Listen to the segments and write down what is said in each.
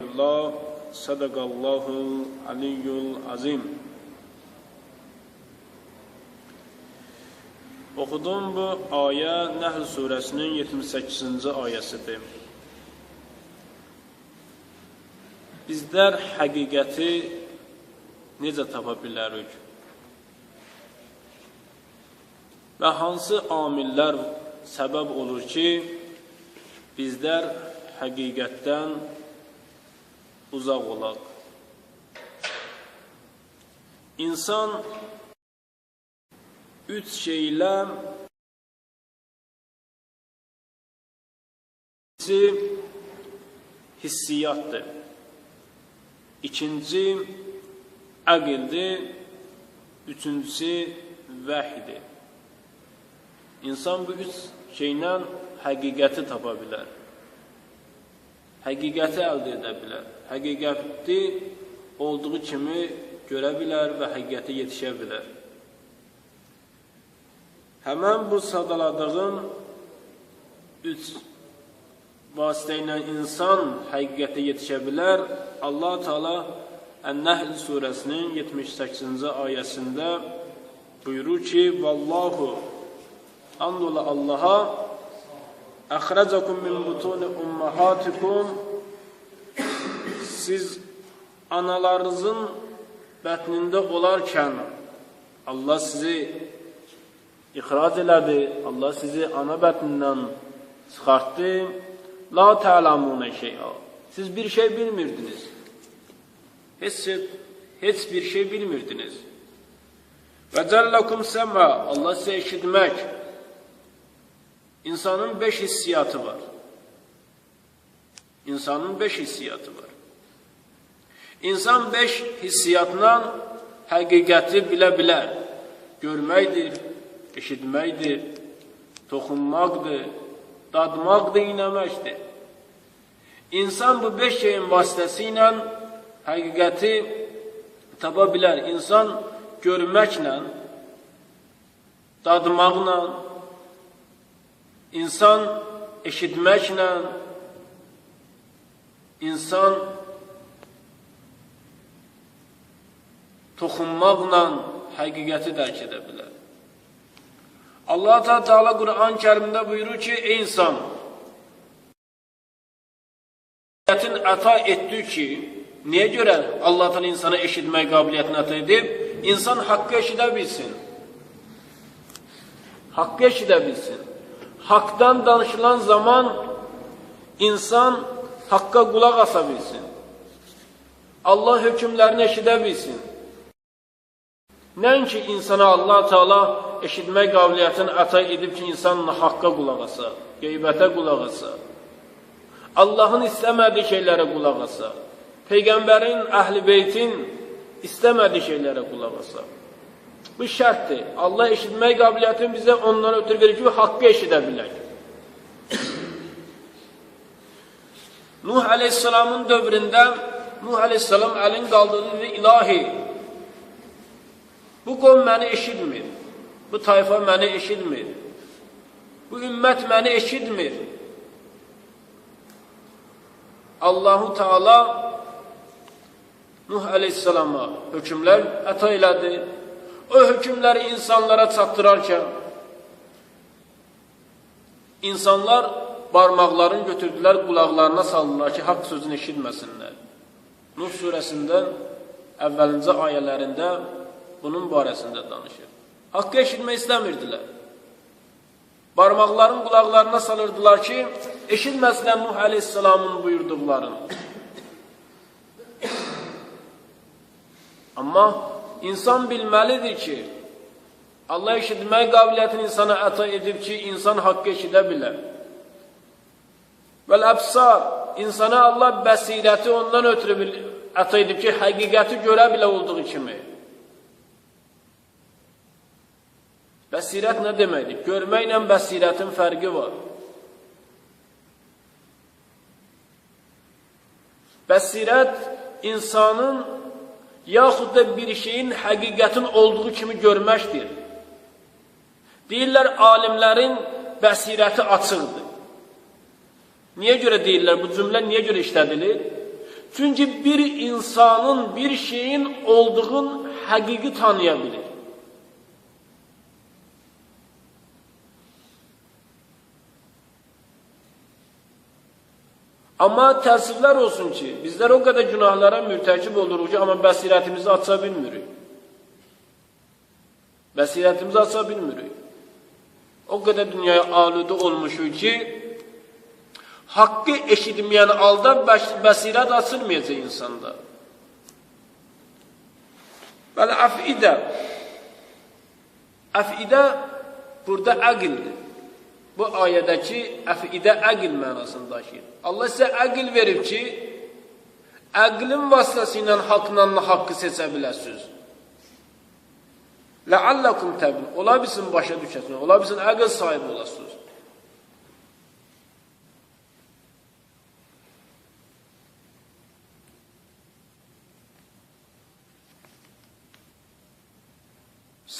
Allah sadakallahu aliyyul azim. Oxudum bu ayə Nəhl surəsinin 78-ci ayəsidir. Bizlər həqiqəti necə tapa bilərik? Və hansı amillər səbəb olur ki, bizlər həqiqətdən uzaq olaq? İnsan üç şeylə hissiyatdır. İkinci əqildir. Üçüncüsü vəhyidir. İnsan bu üç şeylə həqiqəti tapa bilər. Həqiqəti əldə edə bilər. Həqiqəti olduğu kimi görə bilər və həqiqətə yetişə bilər. Həmən bu sadaladığım üç vasitə ilə insan həqiqətə yetişə bilər. Allah Teala Ən-Nəhl surəsinin 78-ci ayəsində buyurur ki, Vallahu and ola Allaha əxrəcəkum min butuni ummahatikum, siz analarınızın bətnində olarkən Allah sizi ixrac elədi, Allah sizi ana bətnindən çıxartdı. La tə'ləmunə şey'a, siz bir şey bilmirdiniz, heç bir şey bilmirdiniz. Və cəlləkum səmə, Allah sizə eşitmək. İnsanın 5 hissiyatı var. İnsanın 5 hissiyatı var. İnsan 5 hissiyatla həqiqəti bilə bilər. Görməkdir, eşitməkdir, toxunmaqdır, dadmaqdır, inəməkdir. İnsan bu 5 şeyin vasitəsilə həqiqəti tapa bilər. İnsan görməklə, dadmaqla, İnsan eşitməklə, insan toxunmaqla həqiqəti dərk edə bilər. Allah Teala Quran-Kərimdə buyurur ki, ey insan, həqiqətin əta etdi ki, niyə görə Allah Teala insana eşitmək qabiliyyətini əta edib? İnsan haqqı eşidə bilsin. Haqqı eşidə bilsin. Haqdan danışılan zaman insan haqqa qulaq asa bilsin. Allah hökmlərini eşidə bilsin. Nəinki insana Allah Teala eşitmək qabiliyyətini əta edib ki, insan haqqa qulaq asa, qeybətə qulaq asa, Allahın istəmədiyi şeylərə qulaq asa, Peyğəmbərin, Əhl-i Beytin istəmədiyi şeylərə qulaq asa. Bu şərtdir. Allah eşitmək qabiliyyətini bizə ondan ötürü verir ki, haqqı eşidə bilək. Nuh Aleyhisselamın dövründə Nuh Aleyhisselam əlin qaldırdı, ilahi, bu qom məni eşitmir, bu tayfa məni eşitmir, bu ümmət məni eşitmir. Allah-u Teala Nuh Aleyhisselama hökmlər əta elədi. O hökmləri insanlara çatdırarkən insanlar barmaqlarını götürdülər, qulaqlarına saldılar ki, haqq sözünü eşitməsinlər. Nuh surəsində əvvəlinci ayələrində bunun barəsində danışır. Haqqı eşitmək istəmirdilər. Barmaqlarını qulaqlarına salırdılar ki, eşitməsinlər Nuh Aleyhisselamın buyurduqlarını. Amma İnsan bilməlidir ki, Allah eşitmək qabiliyyətini insana əta edib ki, insan haqqı eşidə bilər. Vəl-əbsar, insana Allah bəsirəti ondan ötürü əta edib ki, həqiqəti görə bilə olduğu kimi. Bəsirət nə deməkdir? Görməklə bəsirətin fərqi var. Bəsirət insanın yaxud da bir şeyin həqiqətin olduğu kimi görməkdir. Deyirlər, alimlərin bəsirəti açıqdır. Niyə görə deyirlər? Bu cümlə niyə görə işlədilir? Çünkü bir insanın bir şeyin olduğunu hakiki tanıyabilir. Ama təəssüflər olsun ki, bizlər o qədər günahlara mürtəkib oluruq ki, amma bəsirətimizi aça bilmirik. Bəsirətimizi aça bilmirik. O qədər dünyaya aludə olmuşuq ki, haqqı eşitməyən halda bəsirət açılmayacaq insanda. Bəli, əfidə burada əqildir. Bu ayədəki əfidə əqil mənasını daşıyır. Allah sizə əqil verib ki, əqlin vasitəsilə haqla haqqı seçə biləsiniz. Ləalləkum təqil. Ola bilsin başa düşəsiniz, ola bilsin əqil sahibi olasınız.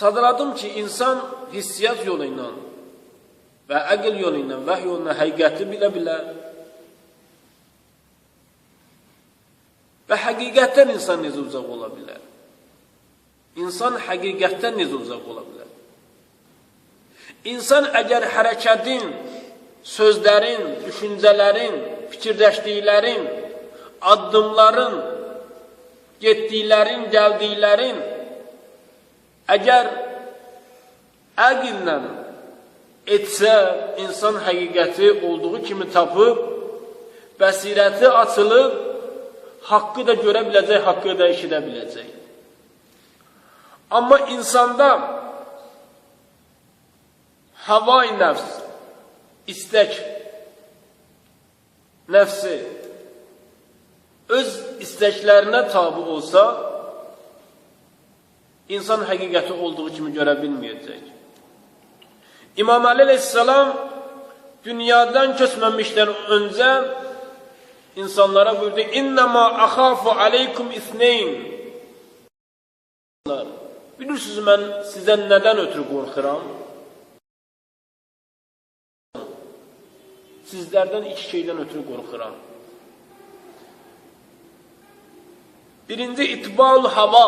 Sadaladım ki, insan hissiyat yolu ilə və əqil yolu ilə, vəhy yolu ilə həqiqəti bilə və həqiqətdən insan necə uzaq ola bilər? İnsan həqiqətdən necə uzaq ola bilər? İnsan əgər hərəkətin, sözlərin, düşüncələrin, fikirləşdiklərin, addımların, getdiklərin, gəldiklərin əgər əqillə etsə, insan həqiqəti olduğu kimi tapıb, bəsirəti açılıb, haqqı da görə biləcək, haqqı da eşidə biləcək. Amma insanda havai nəfs, istək nəfsi öz istəklərinə tabi olsa, insan həqiqəti olduğu kimi görə bilməyəcək. İmam Əli əleyhissalam dünyadan keçməmişdən öncə insanlara buyurdu: "İnnema axafu aleykum isneyn." Bilirsiniz, mən sizə nədən ötürü qorxuram? Sizlərdən iki şeydən ötürü qorxuram. Birinci, itbal hava,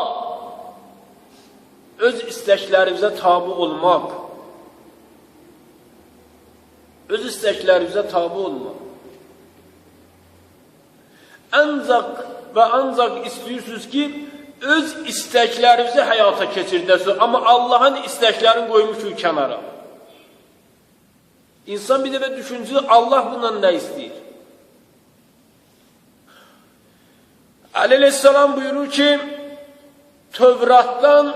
öz istəklərimizə tabi olmaq. Öz istəklərimizə tabi olmaq. Ancaq və ancaq istəyirsiniz ki, öz istəklərinizi həyata keçirdəsiniz, amma Allahın istəklərini qoymuşuq kənara. İnsan bir dəfə düşüncü, Allah bundan nə istəyir? Əli əleyhissalam buyurur ki, Tövratdan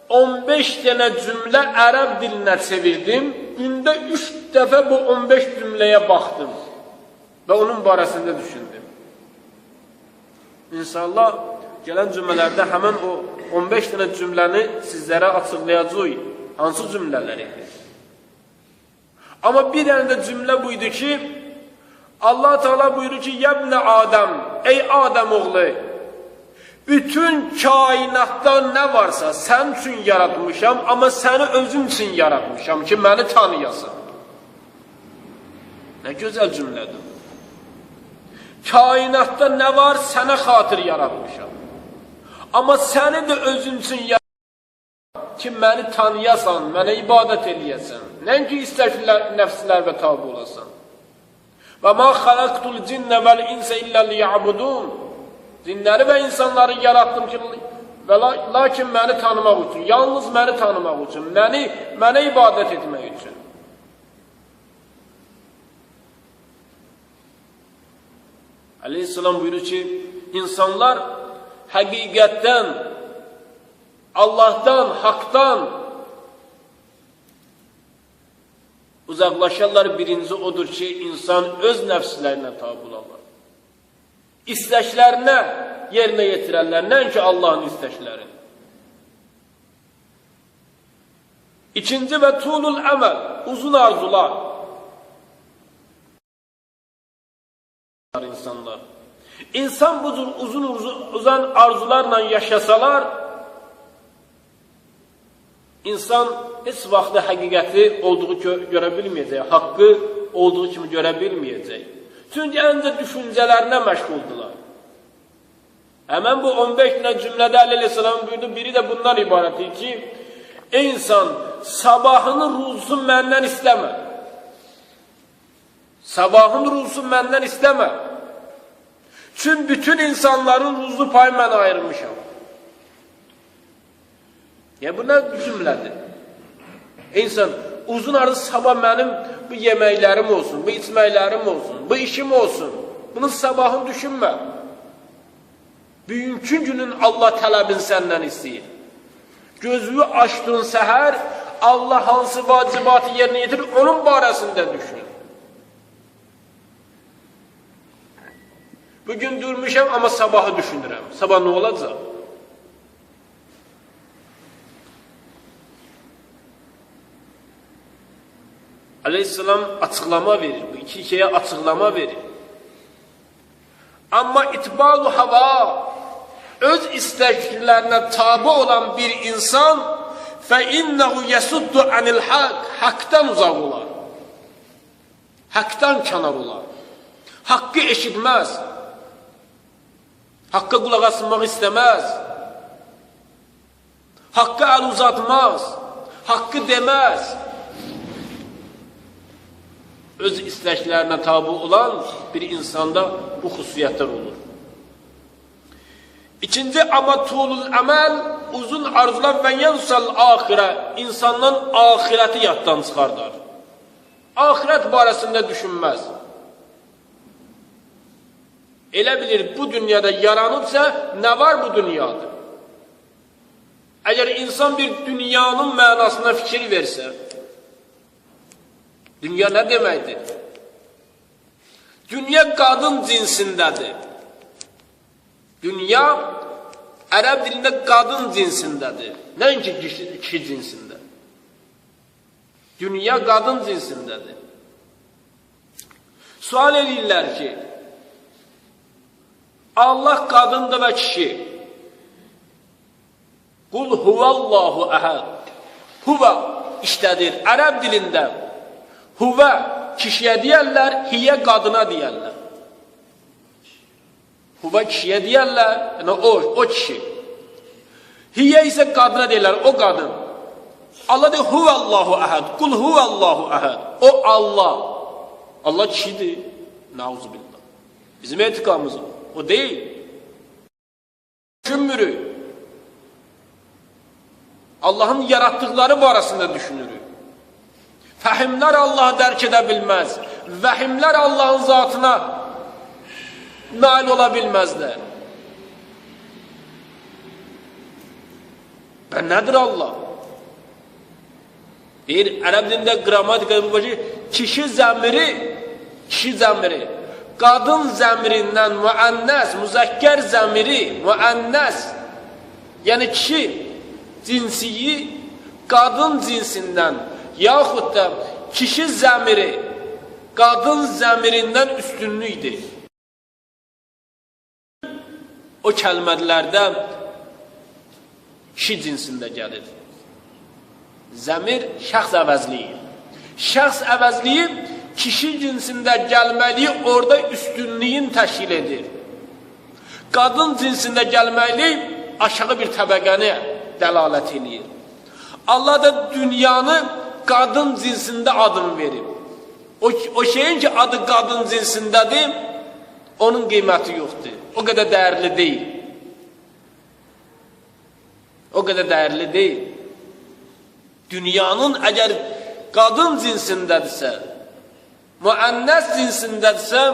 15 dənə cümlə ərəb dilinə çevirdim, gündə 3 dəfə bu 15 cümləyə baxdım və onun barəsində düşündüm. İnşallah gələn cümlələrdə həmən o 15 dənə cümləni sizlərə açıqlayacaq, hansı cümlələr idi? Amma bir dənə də cümlə buydu ki, Allah Teala buyurur ki, Yəbnə Adəm, ey Adəm oğlu, bütün kainatda nə varsa sən üçün yaratmışam, amma səni özüm üçün yaratmışam ki, məni tanıyasın. Nə gözəl cümlədir. Kainatda nə var, sənə xatir yaratmışam. Amma səni də özüm üçün yaratmışam ki, məni tanıyasan, mənə ibadət eləyəsən. Nəinki istəklər, nəfslər və tabi olasan. Və mə xaləqtul cinnə vəl-insə illə liyabudun. Cinləri və insanları yarattım ki, lakin məni tanımaq üçün, yalnız məni tanımaq üçün, mənə ibadət etmək üçün. Aleyhisselam buyurur ki, insanlar həqiqətdən, Allahdan, haqdan uzaqlaşarlar. Birinci odur ki, insan öz nəfslərinə tabi olarlar. İstəklərinə yerinə yetirərlər, nəinki Allahın istəklərini. İkinci və tulul əməl, uzun arzular. İnsanlar. İnsan bu cür uzun arzularla yaşasalar, insan heç vaxtda həqiqəti olduğu görə bilməyəcək, haqqı olduğu kimi görə bilməyəcək. Çünki əncə düşüncələrinə məşğuldular. Hemen bu 15 tane cümlede Aleyhisselam buyurdu. Biri de bundan ibaret ki ey insan sabahının ruzusun benden isteme. Sabahın ruzusun benden isteme. Çünkü bütün insanların ruzu payı mən ayırmışam. Ya bu ne cümledir? İnsan uzun ardı sabah benim bu yemeklerim olsun, bu içmeklerim olsun, bu işim olsun. Bunun sabahını düşünme. Bugünkü günün Allah tələbini senden istəyir. Gözünü açdın səhər, Allah hansı vacibatı yerine getirir, onun barəsində düşün. Bugün durmuşam ama sabahı düşünürəm. Sabah ne olacaq? Aleyhisselam açıklama verir. Bu iki şeye açıklama verir. Ama itbalu hava, öz isteklerine tabi olan bir insan فَاِنَّهُ يَسُدُّ عَنِ الْحَقِّ Hak'tan uzak olar. Hak'tan kenar olar. Hakkı eşitmez. Hakka kulak asılmak istemez. Hakka el uzatmaz. Hakkı demez. Öz isteklerine tabi olan bir insanda bu hususiyetler olur. İkinci ama tuğlul amel, uzun arzular ve yansal ahire, insandan ahireti yattan çıkardır. Ahiret barəsində düşünmez. Elə bilir bu dünyada yaranıbsa ne var bu dünyada? Eğer insan bir dünyanın mənasına fikir verse, dünya ne deməkdir? Dünya kadın cinsindedir. Dünya Ərəb dilinde kadın cinsindedir. Nəinki kişi cinsinde. Dünya kadın cinsindedir. Sual edirlər ki, Allah kadındır ve kişi. Kul huvallahu ehad. Huva iştedir. Ərəb dilinde huva kişiye diyerler, hiye kadına diyerler. Huva kişiye diyerler, yani o kişi. Hiye ise kadına diyerler, o kadın. Allah diyor huvallahu ehad. Kul huvallahu ehad. O Allah. Allah kişidir. Nauzubillah. Bizim etikamız o değil. Düşünmürük. Allah'ın yarattıkları barəsində düşünürük. Fəhimlər Allah'ı dərk edə bilməz. Vəhimlər Allah'ın zatına nail ola bilməzlər. Və nədir Allah? Deyir, ərəb dilində qrammatikada bu ki, kişi zəmiri, qadın zəmirindən müənnəs, müzəkkər zəmiri, müənnəs, yəni kişi cinsiyi qadın cinsindən, yaxud da kişi zəmiri qadın zəmirindən üstünlükdir. O kəlmələrdə kişi cinsində gəlir. Zəmir şəxs əvəzliyi. Şəxs əvəzliyi kişi cinsində gəlməliyi orada üstünlüyün təşkil edir. Qadın cinsində gəlməliyi aşağı bir təbəqəni dəlalət edir. Allah da dünyanı qadın cinsində adını verib. O şeyin ki adı qadın cinsindədir, onun qiyməti yoxdur. O qədər dəyərli deyil. O qədər dəyərli deyil. Dünyanın əgər qadın cinsindədirsə, müənnəs cinsindədirsə,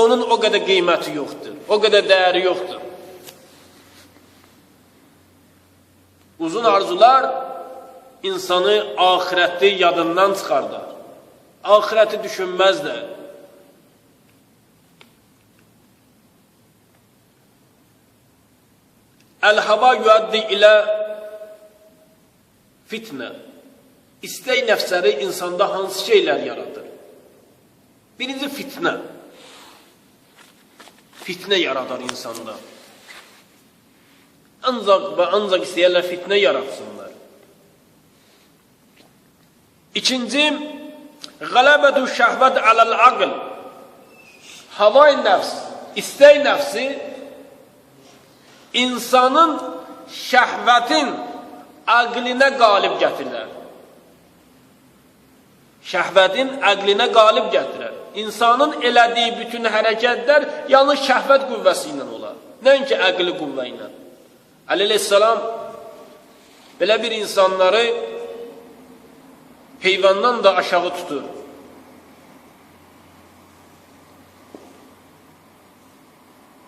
onun o qədər qiyməti yoxdur. O qədər dəyəri yoxdur. Uzun arzular insanı ahireti yadından çıxardar. Ahireti düşünməzlər. El-hava yuaddi ilə fitnə. İstək nəfsləri insanda hansı şeylər yaradır? Birinci fitnə. Fitnə yaradar insanda. Ancaq istəyərlər fitnə yaratsınlar. İkinci, qələbətü şəhvət aləl-aql. Havay nəfs, istək nəfsi insanın şəhvətin əqlinə qalib gətirər. Şəhvətin əqlinə qalib gətirər. İnsanın elədiyi bütün hərəkətlər yalnız şəhvət qüvvəsi ilə olar. Nəinki əqli qüvvə ilə. Əleyhissalam belə bir insanları heyvandan da aşağı tutur.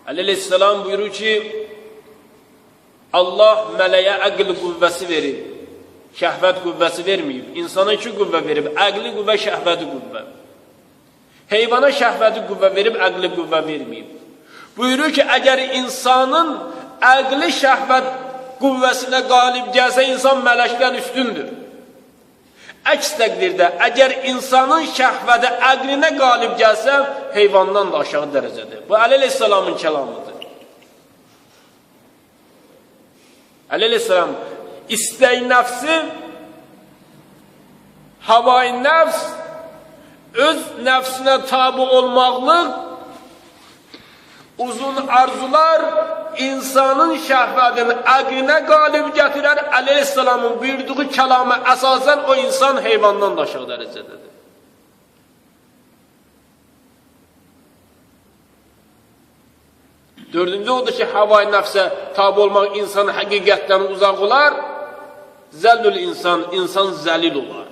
Əleyhissalam buyurur ki, Allah mələyə əql qüvvəsi verib, şəhvət qüvvəsi verməyib. İnsana iki qüvvə verib, əqli qüvvə, şəhvəti qüvvə. Heyvana şəhvəti qüvvə verib, əqli qüvvə verməyib. Buyurur ki, əgər insanın əqli şəhvət qüvvəsinə qalib gəlsə, insan mələkdən üstündür. Əks təqdirdə, əgər insanın şəhvəti əqlinə qalib gəlsə, heyvandan da aşağı dərəcədir. Bu, Əleyhisselamın kəlamıdır. Əleyhisselam, istək nəfsi, havai nəfs, öz nəfsinə tabi olmaqlıq, uzun arzular, insanın şəhvətini əqlinə qalib gətirər. Əleyhisselamın buyurduğu kəlama əsasən o insan heyvandan da aşağı dərəcədədir. Dördüncü odur ki, havai nəfsə tabi olmaq insan həqiqətdən uzaq olar. Zəllül insan, insan zəlil olar.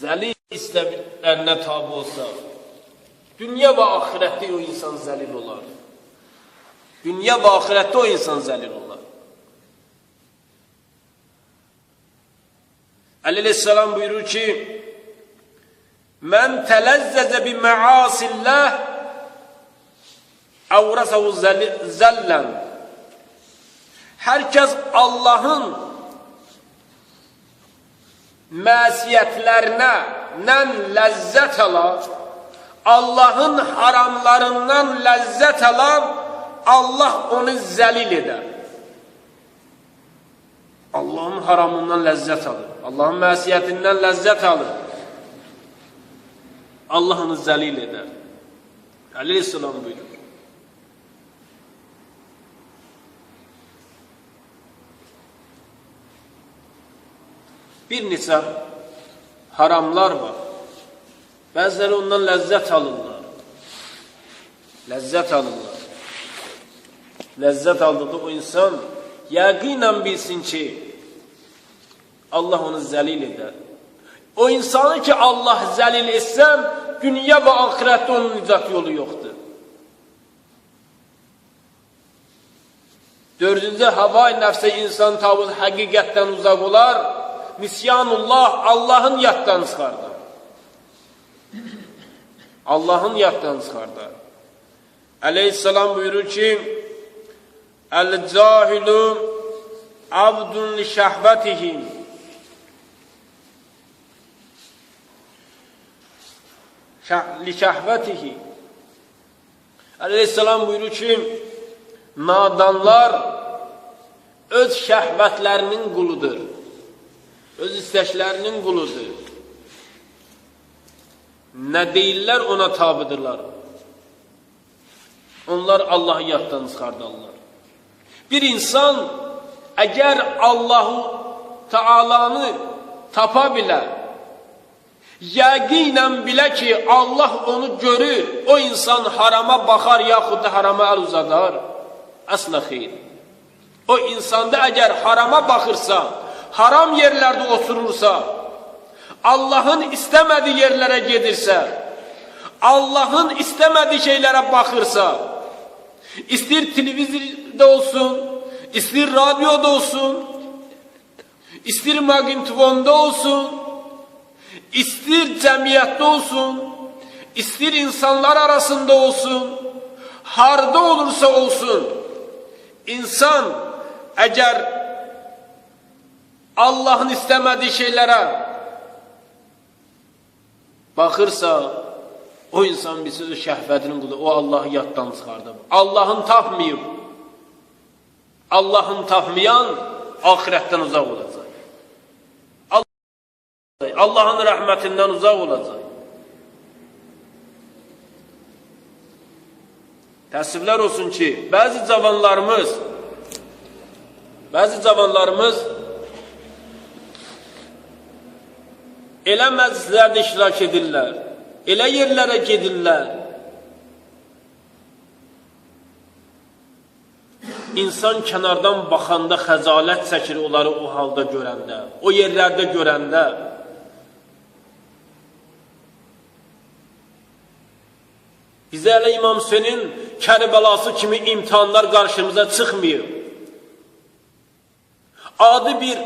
Zəlil istəklərinə tabi olsa, dünya və ahirətdə o insan zəlil olar. Dünya və ahirətdə o insan zəlil olar. Əleyhisselam buyurur ki, Mən tələzzəzə bi məasilləh əvrəsəhu zəllən. Hər kəs Allahın məsiyətlərinə ləzzət alar, Allahın haramlarından ləzzət alar, Allah onu zəlil edər. Allahın haramından ləzzət alır, Allahın məsiyətindən ləzzət alır, Allah onu zəlil edər. Əleyhisselam buyurur. Bir neçə haramlar var. Bəziləri ondan ləzzət alırlar. Ləzzət alırlar. Ləzzət aldığı o insan yəqinən bilsin ki, Allah onu zəlil edər. O insanı ki, Allah zəlil etsəm, dünya və ahirətdə onun nicat yolu yoxdur. Dördüncü, havai nəfsə insan tavız həqiqətdən uzaq olar. Nisyanullah, Allahın yaddan çıxardır. Allahın yaddan çıxardır. Əleyhisselam buyurur ki, Əl-cahilu abdun li şəhvətihim. Li şəhvətihi. Əleyhisselam buyurur ki, nadanlar öz şəhvətlərinin quludur. Öz istəklərinin quludur. Nə deyirlər, ona tabidirlər. Onlar Allahı yaddan çıxardarlar. Bir insan əgər Allahu Teala'nı tapa bilər, yəqinən bilə ki, Allah onu görür, o insan harama baxar, yaxud da harama əl uzadar. Əslə xeyr. O insanda əgər harama baxırsa, haram yerlərdə oturursa, Allahın istəmədiyi yerlərə gedirsə, Allahın istəmədiyi şeylərə baxırsa, istir televizorda olsun, istir radyoda olsun, istir maqnitfonda olsun, istir cəmiyyətdə olsun, istir insanlar arasında olsun, harda olursa olsun, insan əgər Allahın istəmədiyi şeylərə baxırsa, o insan bir sözü şəhvətinin qulu, o Allahı yaddan çıxardır. Allahın tapmayıb, Allahın tapmayan ahirətdən uzaq olacaq. Allahın rəhmətindən uzaq olacaq. Təəssüflər olsun ki, bəzi cavanlarımız elə məclislərdə iştirak edirlər, elə yerlərə gedirlər. İnsan kənardan baxanda xəcalət çəkir onları o halda görəndə, o yerlərdə görəndə. Bizə elə İmam Hüseynin Kərbəlası kimi imtihanlar qarşımıza çıxmıyor. Adi bir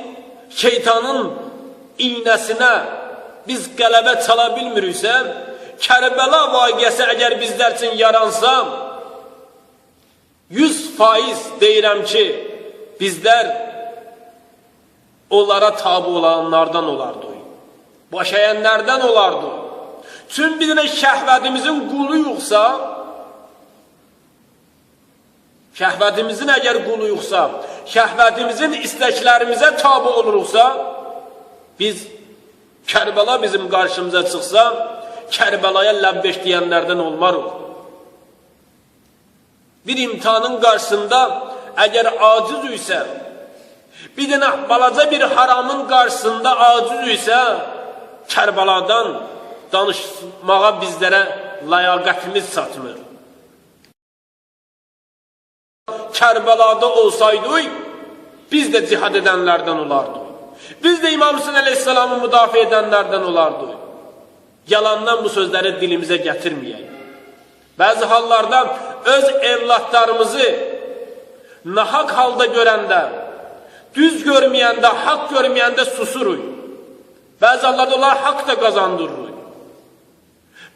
şeytanın iynəsinə biz qələbə çala bilmiriksə, Kərbəla vaqiəsi əgər bizlər üçün yaransa, 100% deyirəm ki, bizlər onlara tabi olanlardan olardı. Baş əyənlərdən olardı. Çünki bir dənə şəhvətimizin qulu yoxsa, şəhvətimizin əgər qulu yoxsa, şəhvətimizin istəklərimizə tabi olursa, biz Kərbəla bizim qarşımıza çıxsa, Kərbəlaya ləbbeş deyənlərdən olmarıq. Bir imtihanın qarşısında əgər aciz isə, bir dənə balaca bir haramın qarşısında aciz isə, Kərbəladan danışmağa bizlərə layaqətimiz çatmır. Kərbəlada olsaydıq, biz də cihad edənlərdən olardıq. Biz də İmam Hüseyin əleyhissalamı müdafiə edənlərdən olardıq. Yalandan bu sözləri dilimizə gətirməyək. Bəzi hallarda öz evlatlarımızı nahaq halda görəndə, düz görməyəndə, haqq görməyəndə susuruq. Bəzi hallarda onlar haqq da qazandırırıq.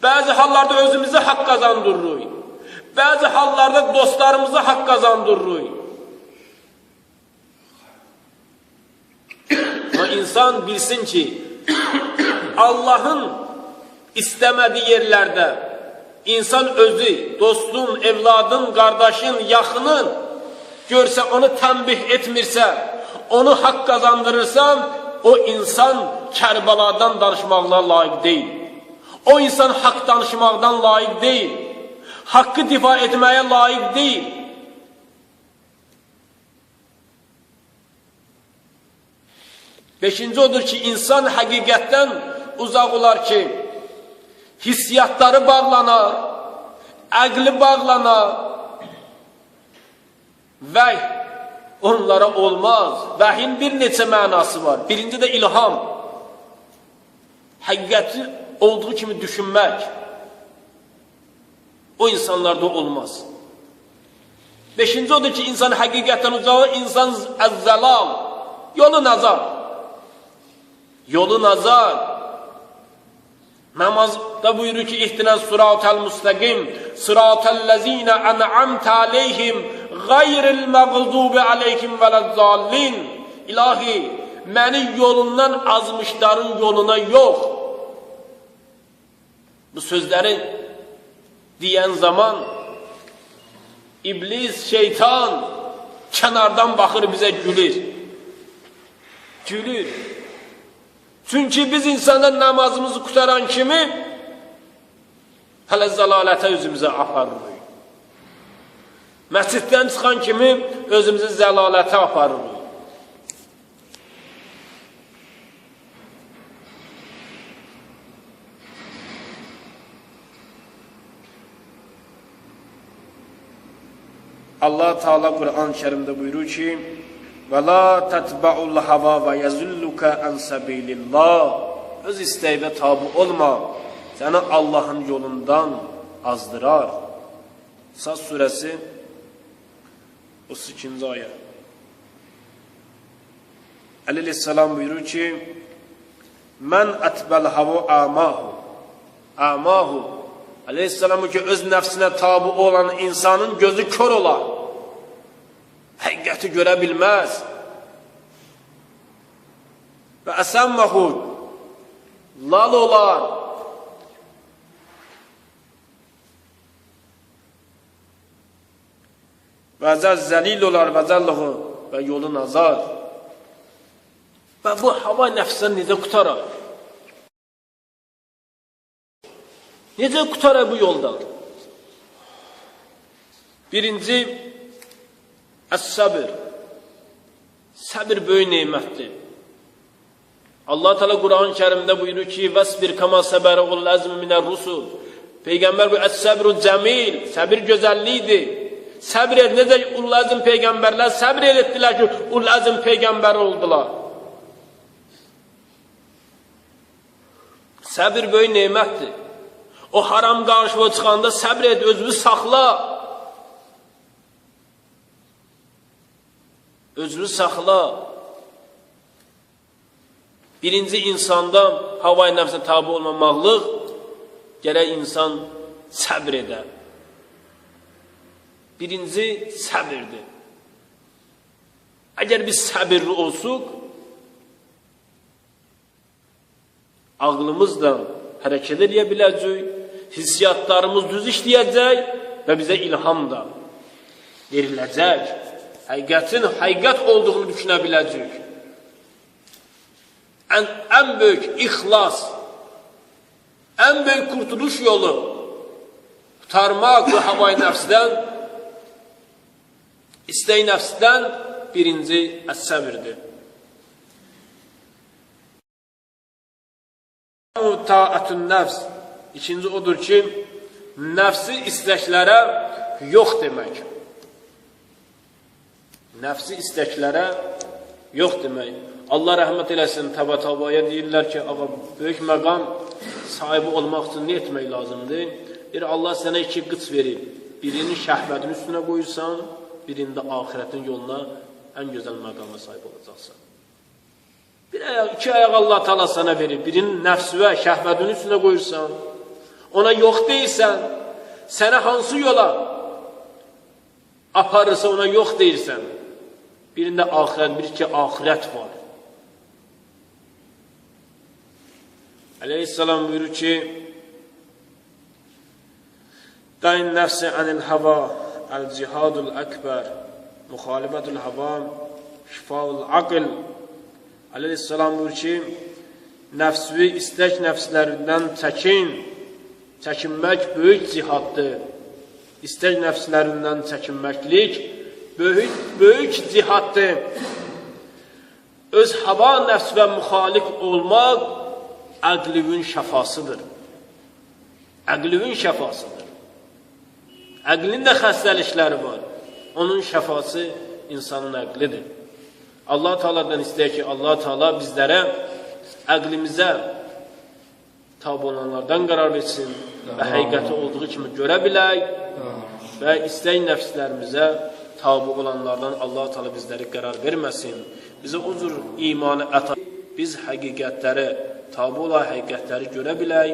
Bəzi hallarda özümüzü haqq qazandırırıq. Bəzi hallarda dostlarımızı haqq qazandırırıq. Ama insan bilsin ki, Allah'ın istəmədiyi yerlərdə insan özü, dostun, evladın, qardaşın, yaxının görsə, onu tənbih etmirsə, onu haqq qazandırırsa, o insan Kərbaladan danışmaqla layiq deyil. O insan haqq danışmaqdan layiq deyil. Haqqı difa etməyə layiq deyil. Beşinci odur ki, insan həqiqətdən uzaq olar ki, hissiyatları bağlanar, əqli bağlanar, vəhy onlara olmaz. Vəhyin bir neçə mənası var. Birinci də ilham. Həqiqəti olduğu kimi düşünmək. O insanlarda olmaz. Beşinci odur ki, insan həqiqətdən uzağı, insan əzzəlal, yolu nazar. Yolu nazar. Namazda buyurur ki, İhdinəs sıratel müstəqim, sıratellezine en'amte aleyhim, gayril məğzubi aleyhim vələzzallin. İlahi, məni yolundan azmışların yoluna yox. Bu sözləri deyən zaman iblis, şeytan kənardan baxır bizə gülür. Gülür. Çünki biz insanda namazımızı qutaran kimi hələ zəlalətə özümüzə aparırıq. Məsciddən çıxan kimi özümüzü zəlalətə aparırıq. Allah Teala Kur'an-ı Kerim'de buyuruyor ki: "Ve la tetba'ul hava ve yazulluka an sabilillah." Öz isteğine tabi olma. Seni Allah'ın yolundan azdırar. Saz suresi 32. ayet. Aleyhisselam buyuruyor ki: "Men etbel hava amahu." Amahu. Aleyhisselam'ı ki öz nefsine tabi olan insanın gözü kör olar. Həqiqəti görə bilməz. Və əsəmməhu, lal olar. Və zəlil olar və zəlləhu və yolu nazar. Və bu hava nəfsən necə qutarar? Necə qutarar bu yoldan? Birinci, əs-səbr. Səbir böyük nemətdir. Allah Teala Kur'an-ı Kerim'de buyuruyor ki, "Vesbir kama sabara ulul azmi minər rusul." Peygamber bu es-sabru cemil, sabir güzelliğiydi. Sabr et, necə ulul azm peygamberler sabr ettiler ki ulul azm peygamber oldular. Sabir böyük nemətdir. O haram qarşıma çıxanda sabr et, özünü saxla. Özünü saxla. Birinci insanda havai nəfsə tabi olmamaqlıq, gərək insan səbr edə. Birinci səbirdir. Əgər biz səbirli olsuq, ağlımızla hərəkət edə biləcək, hissiyatlarımız düz işləyəcək və bizə ilham da veriləcək. Həqiqətin həqiqət olduğunu düşünə biləcək. Ən böyük ixlas, ən böyük kurtuluş yolu qurtarmaq bu havai nəfsdən, istək nəfsdən birinci əs-səbirdir. Taatun nəfs. İkinci odur ki, nəfsi istəklərə yox demək. Nəfsi istəklərə yox demək. Allah rəhmət eləsin, Təbətavaya deyirlər ki, ağa, böyük məqam sahibi olmaq üçün nə etmək lazımdır? Allah sənə iki qıç verib, birini şəhvətin üstünə qoyursan, birində ahirətin yoluna ən gözəl məqama sahib olacaqsan. İki ayaq Allah Teala sənə verib, birini nəfsüvə, şəhvətin üstünə qoyursan, ona yox deyirsən, sənə hansı yola aparırsa ona yox deyirsən, birində ahirət, bir ki ahirət var. Aleyhisselam buyurur ki, Dain nəfsi anil hava, el-cihadul ekber, muhalibetul hava, şifaul aql. Aleyhisselam buyurur ki, nəfsvi istək nəfslərindən çəkin, çəkinmək böyük cihaddır. İstək nəfslərindən çəkinməklik böyük cihaddır. Öz hava nəfsvə müxalif olmaq əqlivin şəfasıdır. Əqlivin şəfasıdır. Əqlin də xəstəlikləri var. Onun şəfası insanın əqlidir. Allah Teala'dan istəyək ki, Allah Teala bizlərə əqlimizə tabi olanlardan qərar versin və həqiqəti olduğu kimi görə bilək və istək nəfslərimizə tabi olanlardan Allah Teala bizləri qərar verməsin. Bizə o cür imanı əta, biz həqiqətləri tabi olan həqiqətləri görə bilək,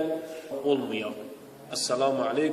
olmayaq. Esselamu aleyküm.